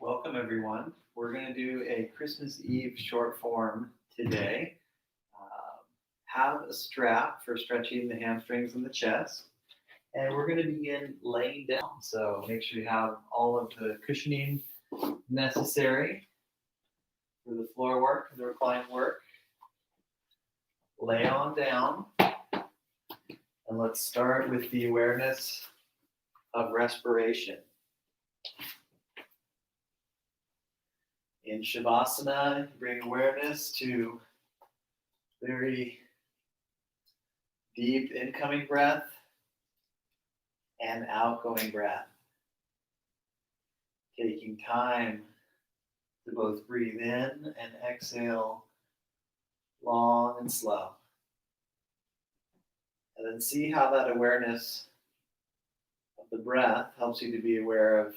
Welcome everyone. We're going to do a Christmas Eve short form today. Um, have a strap for stretching the hamstrings and the chest. And we're going to begin laying down. So make sure you have all of the cushioning necessary for the floor work, the recline work. Lay on down. And let's start with the awareness of respiration. In Shavasana, bring awareness to very deep incoming breath and outgoing breath. Taking time to both breathe in and exhale long and slow. And then see how that awareness of the breath helps you to be aware of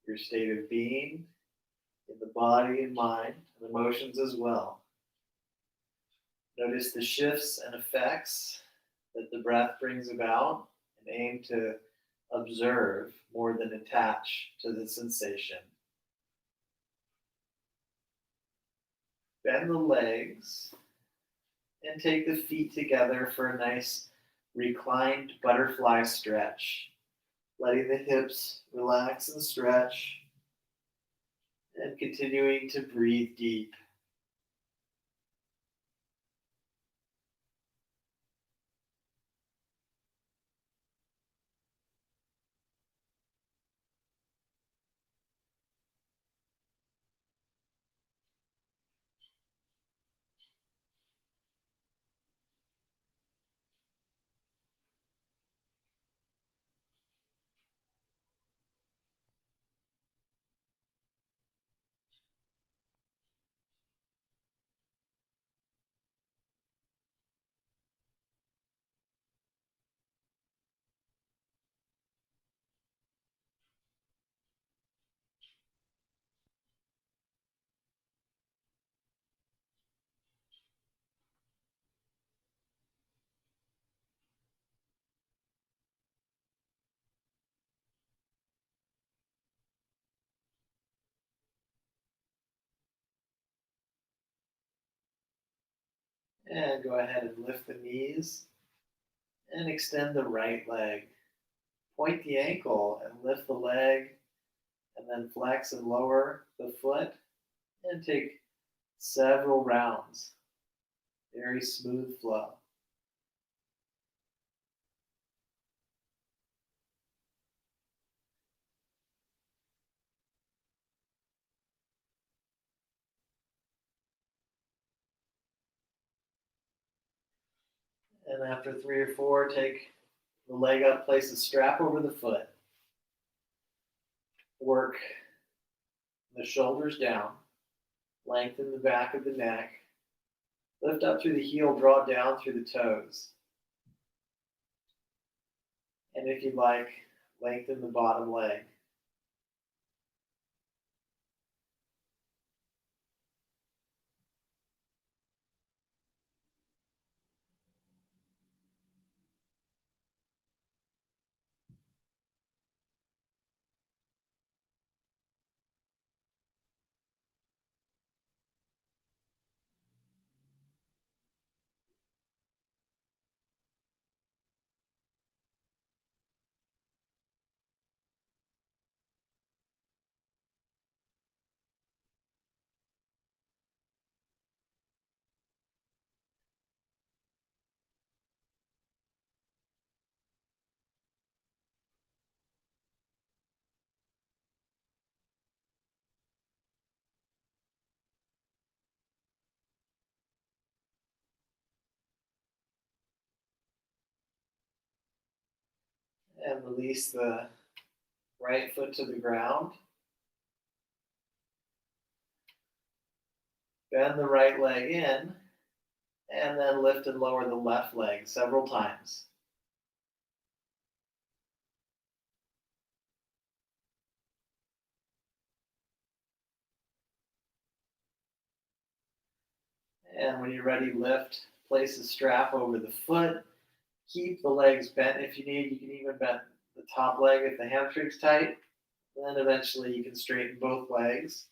your state of being in the body and mind and emotions as well. Notice the shifts and effects that the breath brings about and aim to observe more than attach to the sensation. Bend the legs and take the feet together for a nice reclined butterfly stretch, letting the hips relax and stretch and continuing to breathe deep. And go ahead and lift the knees and extend the right leg. Point the ankle and lift the leg, and then flex and lower the foot and take several rounds. Very smooth flow. And after 3 or 4, take the leg up, place the strap over the foot. Work the shoulders down, lengthen the back of the neck, lift up through the heel, draw down through the toes. And if you'd like, lengthen the bottom leg. And release the right foot to the ground. Bend the right leg in, and then lift and lower the left leg several times. And when you're ready, lift, place the strap over the foot. Keep the legs bent if you need. You can even bend the top leg if the hamstring's tight. Then eventually you can straighten both legs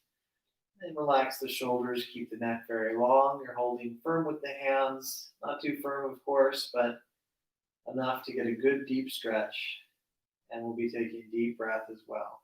and relax the shoulders, keep the neck very long. You're holding firm with the hands, not too firm, of course, but enough to get a good deep stretch. And we'll be taking deep breath as well.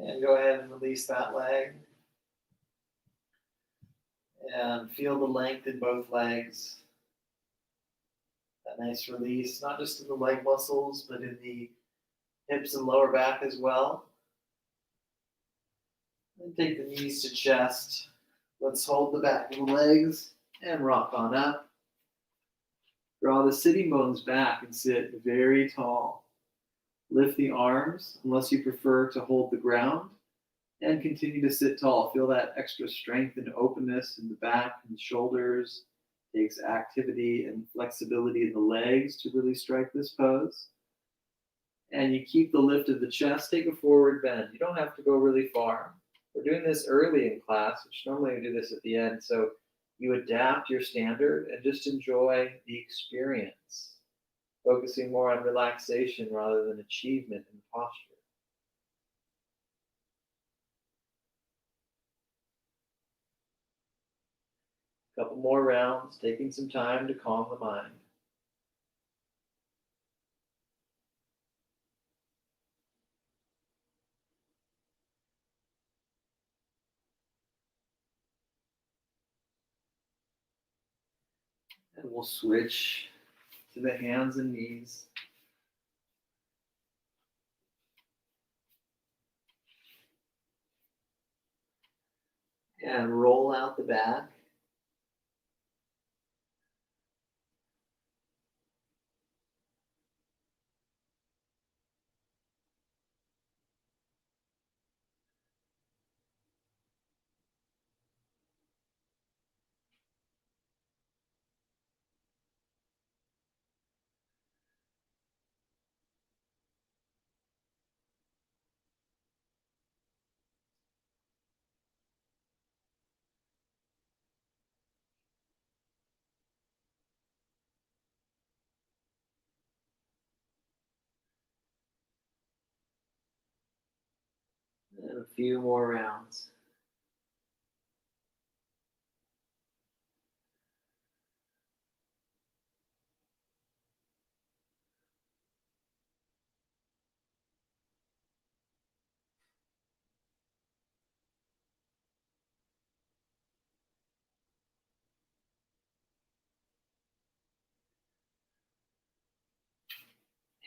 And go ahead and release that leg. And feel the length in both legs. That nice release, not just in the leg muscles, but in the hips and lower back as well. And take the knees to chest. Let's hold the back of the legs and rock on up. Draw the sitting bones back and sit very tall. Lift the arms, unless you prefer to hold the ground, and continue to sit tall. Feel that extra strength and openness in the back and the shoulders. It takes activity and flexibility in the legs to really strike this pose. And you keep the lift of the chest, take a forward bend. You don't have to go really far. We're doing this early in class, which normally we do this at the end. So you adapt your standard and just enjoy the experience, focusing more on relaxation rather than achievement and posture. A couple more rounds, taking some time to calm the mind. And we'll switch to the hands and knees. And roll out the back. And a few more rounds.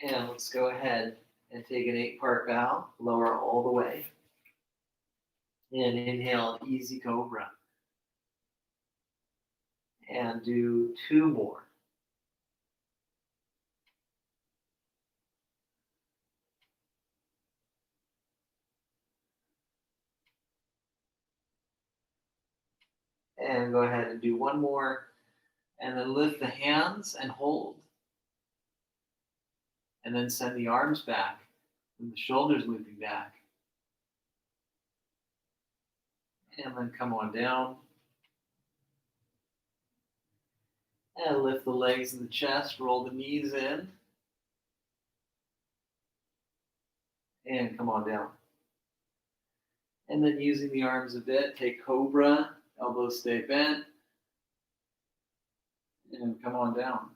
And let's go ahead and take an 8-part bow, lower all the way. And inhale, easy cobra. And do 2 more. And go ahead and do 1 more. And then lift the hands and hold. And then send the arms back and the shoulders looping back. And then come on down. And lift the legs and the chest, roll the knees in. And come on down. And then using the arms a bit, take cobra, elbows stay bent, and come on down.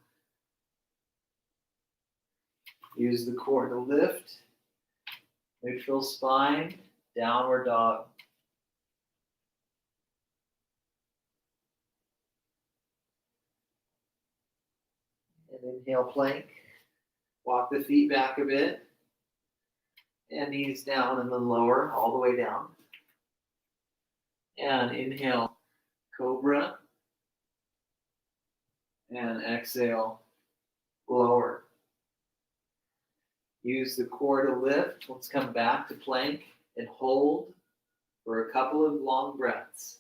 Use the core to lift, neutral spine, downward dog. And inhale, plank. Walk the feet back a bit, and knees down and then lower all the way down. And inhale, cobra, and exhale, lower. Use the core to lift. Let's come back to plank and hold for a couple of long breaths.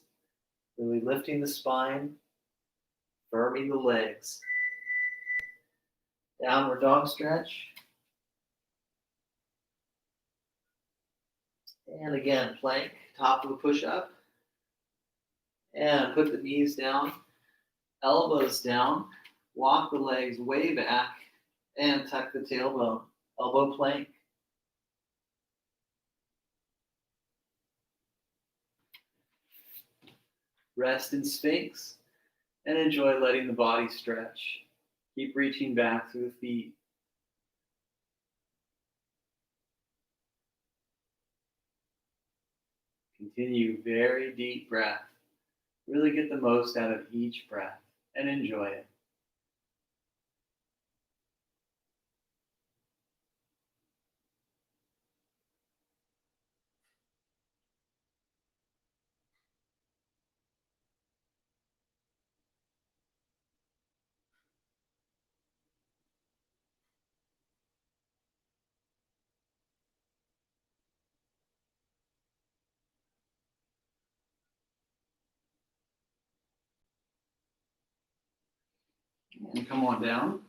Really lifting the spine, firming the legs. Downward dog stretch. And again, plank, top of a push-up. And put the knees down, elbows down. Walk the legs way back and tuck the tailbone. Elbow plank. Rest in Sphinx and enjoy letting the body stretch. Keep reaching back through the feet. Continue very deep breath. Really get the most out of each breath and enjoy it. And come on down.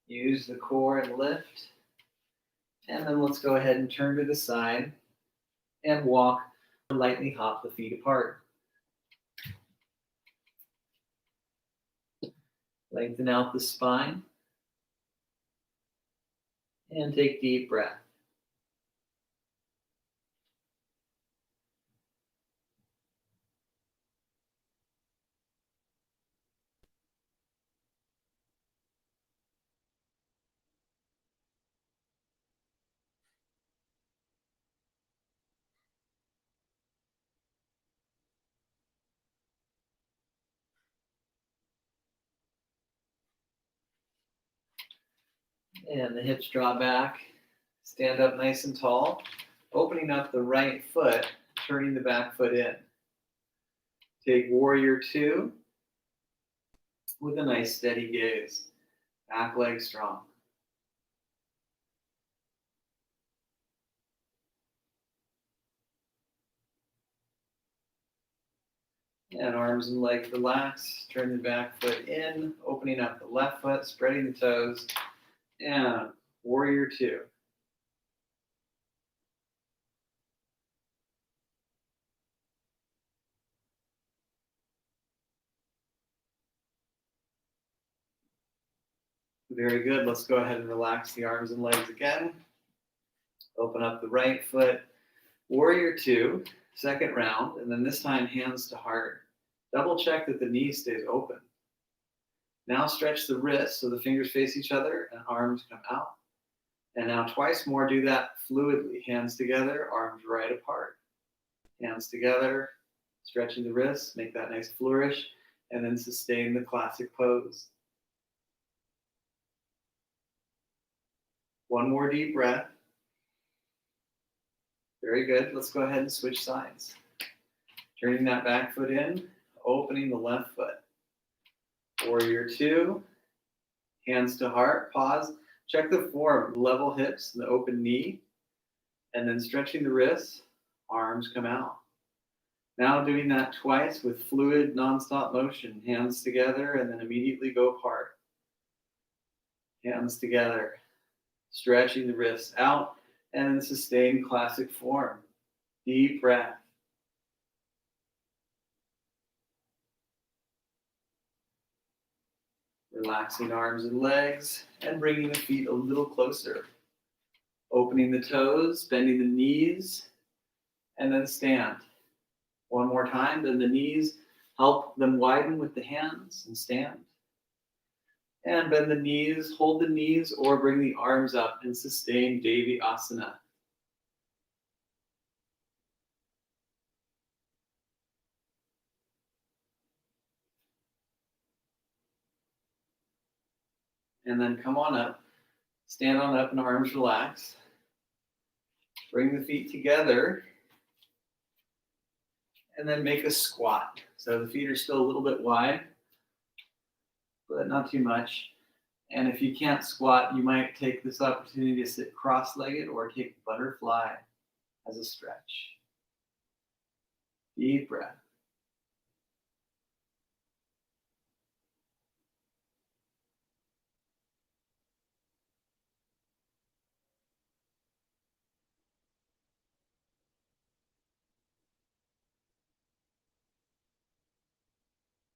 Use the core and lift. And then let's go ahead and turn to the side and walk or lightly hop the feet apart. Lengthen out the spine. And take deep breath. And the hips draw back. Stand up nice and tall. Opening up the right foot, turning the back foot in. Take warrior two with a nice steady gaze. Back leg strong. And arms and legs relax. Turn the back foot in, opening up the left foot, spreading the toes. And warrior two. Very good. Let's go ahead and relax the arms and legs again. Open up the right foot. Warrior two, second round, and then this time hands to heart. Double check that the knee stays open. Now stretch the wrists so the fingers face each other and arms come out. And now twice more, do that fluidly. Hands together, arms right apart. Hands together, stretching the wrists, make that nice flourish, and then sustain the classic pose. One more deep breath. Very good. Let's go ahead and switch sides. Turning that back foot in, opening the left foot. Warrior two, hands to heart, pause. Check the form, level hips and the open knee, and then stretching the wrists, arms come out. Now doing that twice with fluid, non-stop motion. Hands together and then immediately go apart. Hands together, stretching the wrists out, and then sustain classic form. Deep breath. Relaxing arms and legs and bringing the feet a little closer. Opening the toes, bending the knees, and then stand. One more time, bend the knees, help them widen with the hands and stand. And bend the knees, hold the knees, or bring the arms up and sustain Devi Asana. And then come on up, stand on up and arms relax. Bring the feet together and then make a squat. So the feet are still a little bit wide, but not too much. And if you can't squat, you might take this opportunity to sit cross-legged or take butterfly as a stretch. Deep breath.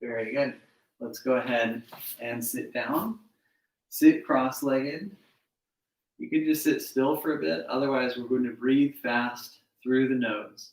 Very good. Let's go ahead and sit down. Sit cross-legged. You can just sit still for a bit. Otherwise, we're going to breathe fast through the nose.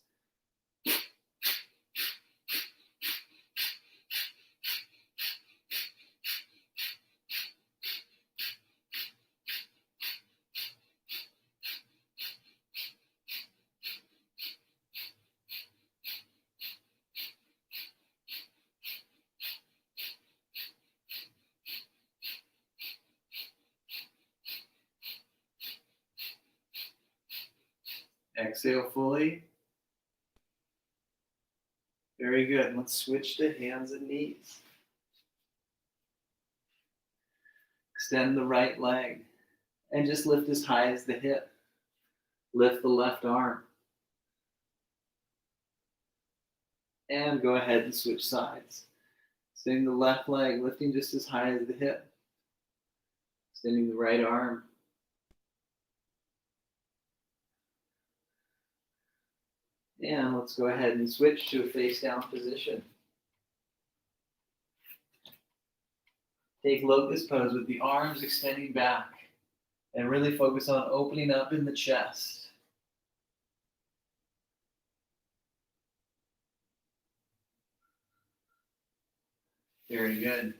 Exhale fully. Very good. Let's switch to hands and knees. Extend the right leg and just lift as high as the hip. Lift the left arm. And go ahead and switch sides. Extending the left leg, lifting just as high as the hip. Extending the right arm. And let's go ahead and switch to a face down position. Take locust pose with the arms extending back and really focus on opening up in the chest. Very good.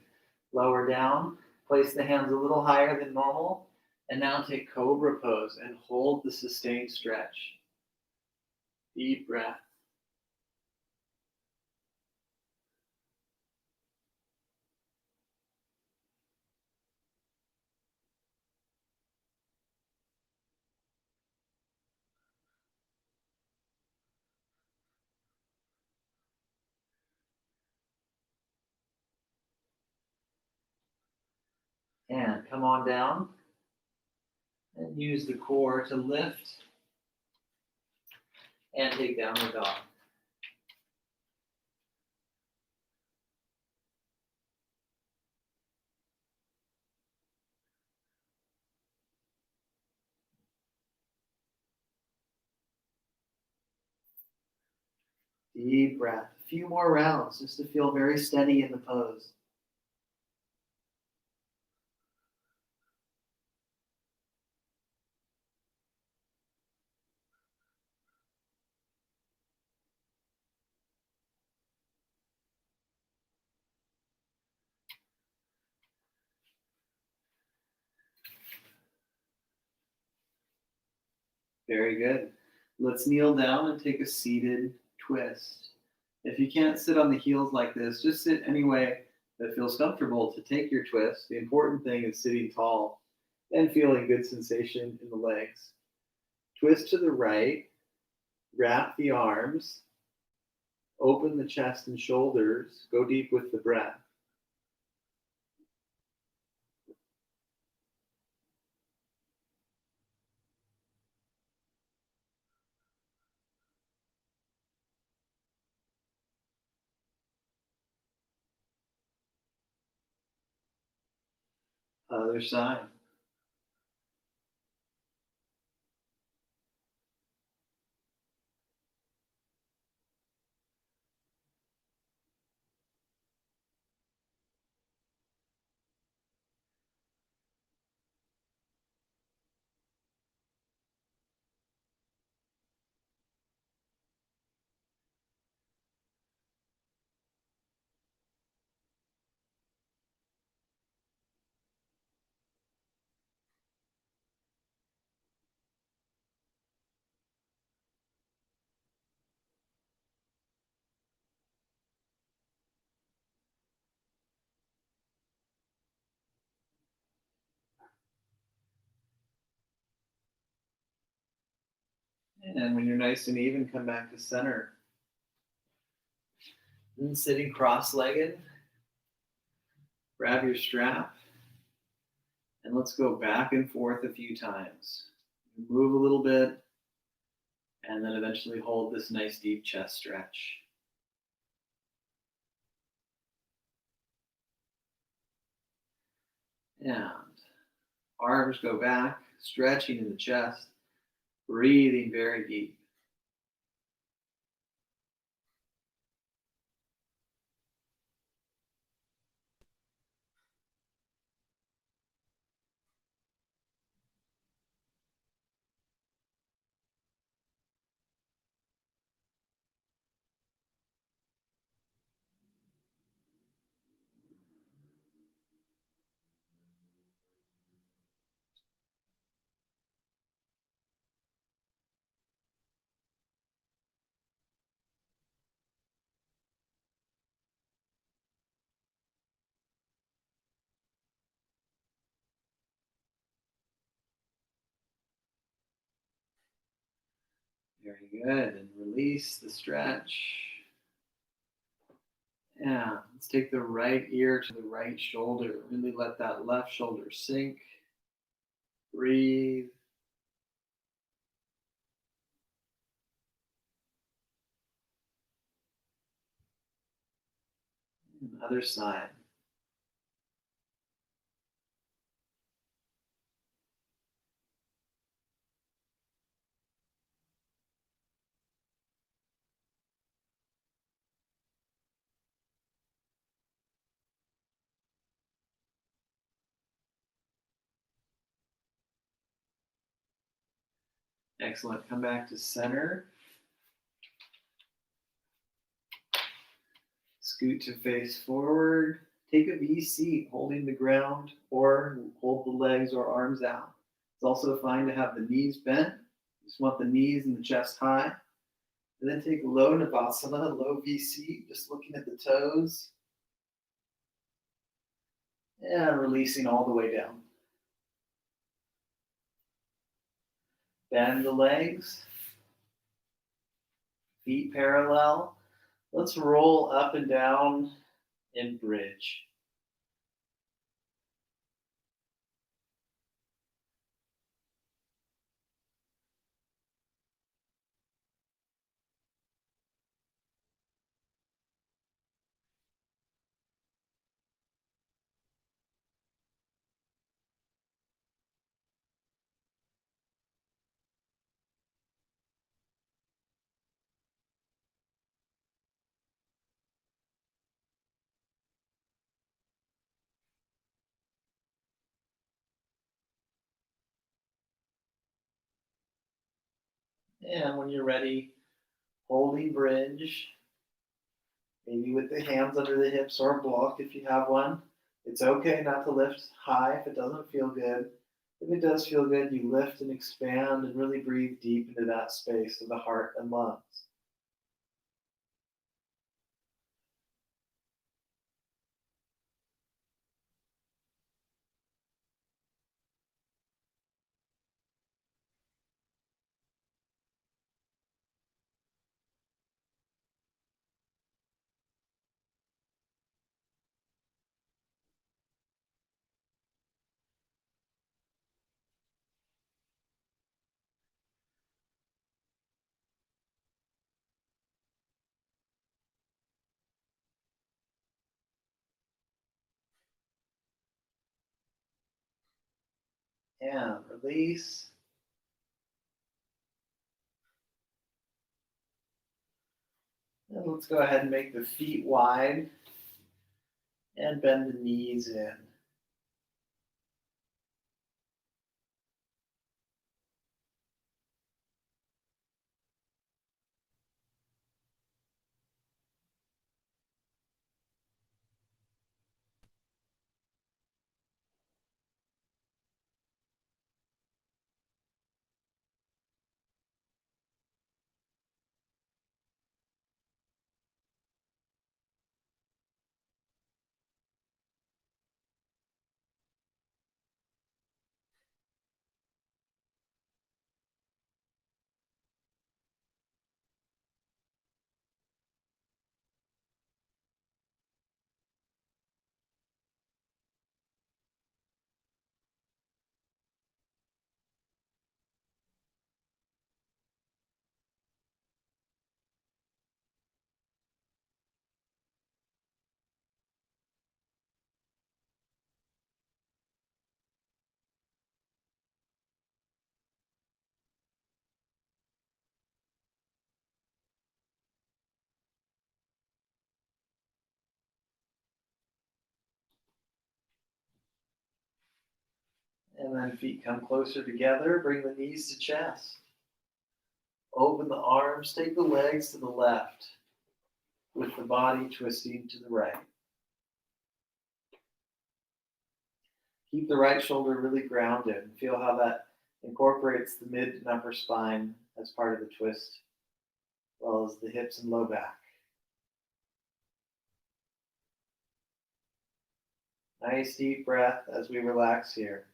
Lower down, place the hands a little higher than normal, and now take cobra pose and hold the sustained stretch. Deep breath. And come on down and use the core to lift and take downward dog. Deep breath. A few more rounds just to feel very steady in the pose. Very good. Let's kneel down and take a seated twist. If you can't sit on the heels like this, just sit any way that feels comfortable to take your twist. The important thing is sitting tall and feeling good sensation in the legs. Twist to the right, wrap the arms, open the chest and shoulders, go deep with the breath. Other side. And when you're nice and even, come back to center. And sitting cross-legged, grab your strap, and let's go back and forth a few times. Move a little bit, and then eventually hold this nice deep chest stretch. And arms go back, stretching in the chest, breathing very deep. Very good. And release the stretch. Yeah, let's take the right ear to the right shoulder. Really let that left shoulder sink. Breathe. And other side. Excellent. Come back to center. Scoot to face forward. Take a V seat, holding the ground, or hold the legs or arms out. It's also fine to have the knees bent. You just want the knees and the chest high. And then take low Navasana, low V seat, just looking at the toes. And releasing all the way down. Bend the legs, feet parallel. Let's roll up and down in bridge. And when you're ready, holding bridge, maybe with the hands under the hips or a block if you have one. It's okay not to lift high if it doesn't feel good. If it does feel good, you lift and expand and really breathe deep into that space of the heart and lungs. And release. And let's go ahead and make the feet wide and bend the knees in. And then feet come closer together. Bring the knees to chest. Open the arms. Take the legs to the left with the body twisting to the right. Keep the right shoulder really grounded and feel how that incorporates the mid and upper spine as part of the twist, as well as the hips and low back. Nice deep breath as we relax here.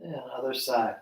And other side.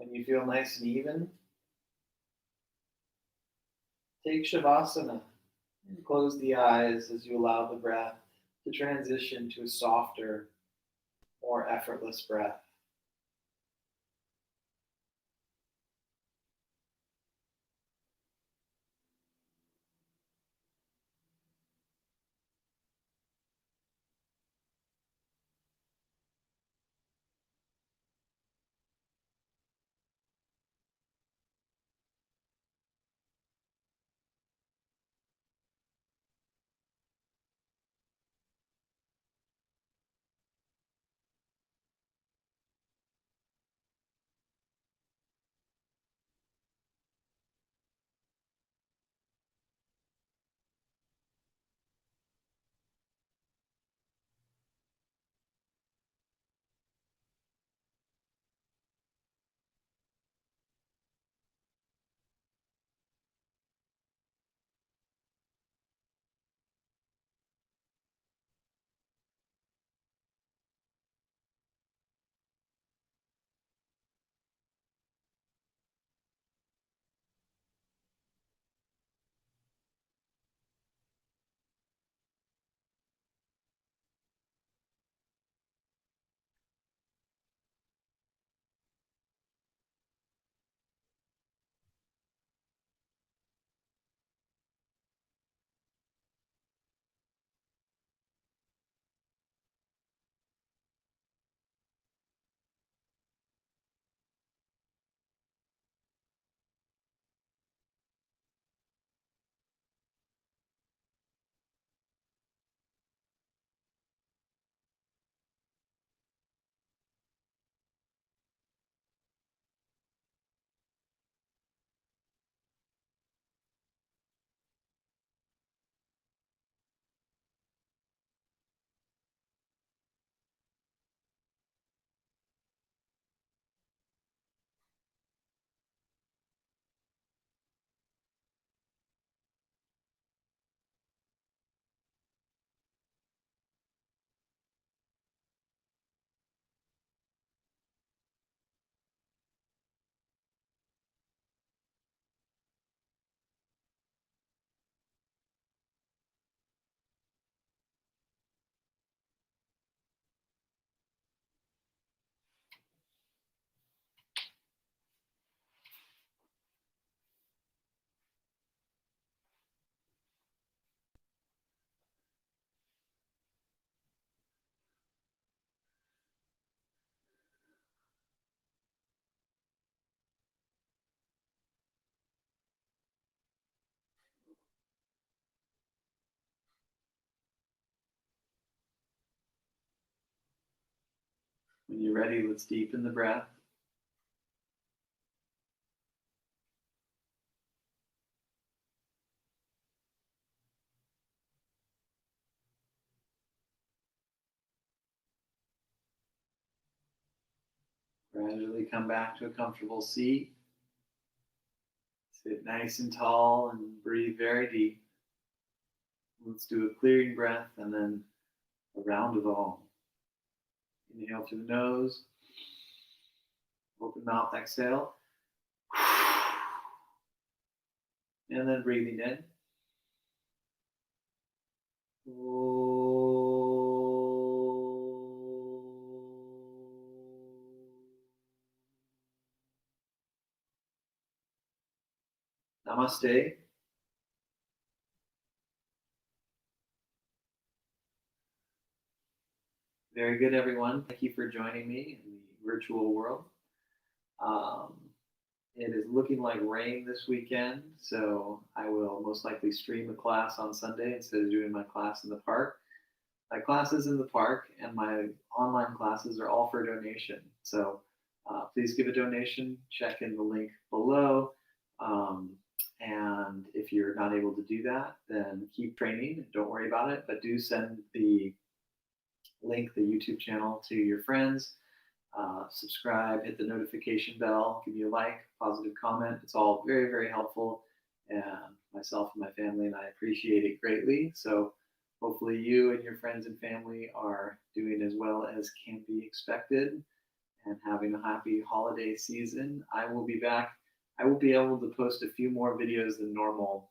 When you feel nice and even, take Shavasana and close the eyes as you allow the breath to transition to a softer, more effortless breath. When you're ready, let's deepen the breath. Gradually come back to a comfortable seat. Sit nice and tall and breathe very deep. Let's do a clearing breath and then a round of Om. Inhale through the nose. Open mouth, exhale. And then breathing in. Namaste. Very good, everyone. Thank you for joining me in the virtual world. It is looking like rain this weekend, so I will most likely stream a class on Sunday instead of doing my class in the park. My classes in the park and my online classes are all for donation. So please give a donation, check in the link below. And if you're not able to do that, then keep training. Don't worry about it, but do send the link, the YouTube channel, to your friends. Subscribe, hit the notification bell, give me a like, positive comment. It's all very, very helpful. And myself and my family and I appreciate it greatly. So hopefully you and your friends and family are doing as well as can be expected and having a happy holiday season. I will be back. I will be able to post a few more videos than normal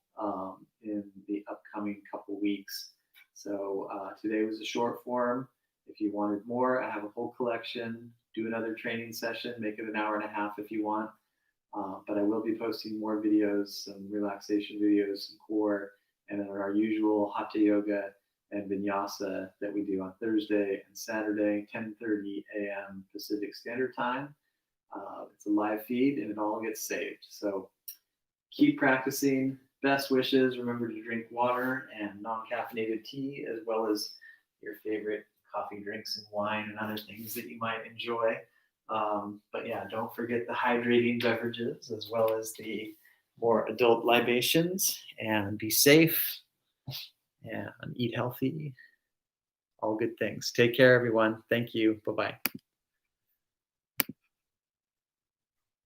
in the upcoming couple weeks. So today was a short form. If you wanted more, I have a whole collection. Do another training session, make it an hour and a half if you want. But I will be posting more videos, some relaxation videos, some core, and then our usual Hatha yoga and vinyasa that we do on Thursday and Saturday, 10:30 a.m. Pacific Standard Time. It's a live feed and it all gets saved. So keep practicing. Best wishes. Remember to drink water and non-caffeinated tea, as well as your favorite coffee, drinks, and wine and other things that you might enjoy. But yeah, don't forget the hydrating beverages as well as the more adult libations, and be safe and eat healthy. All good things. Take care, everyone. Thank you. Bye-bye.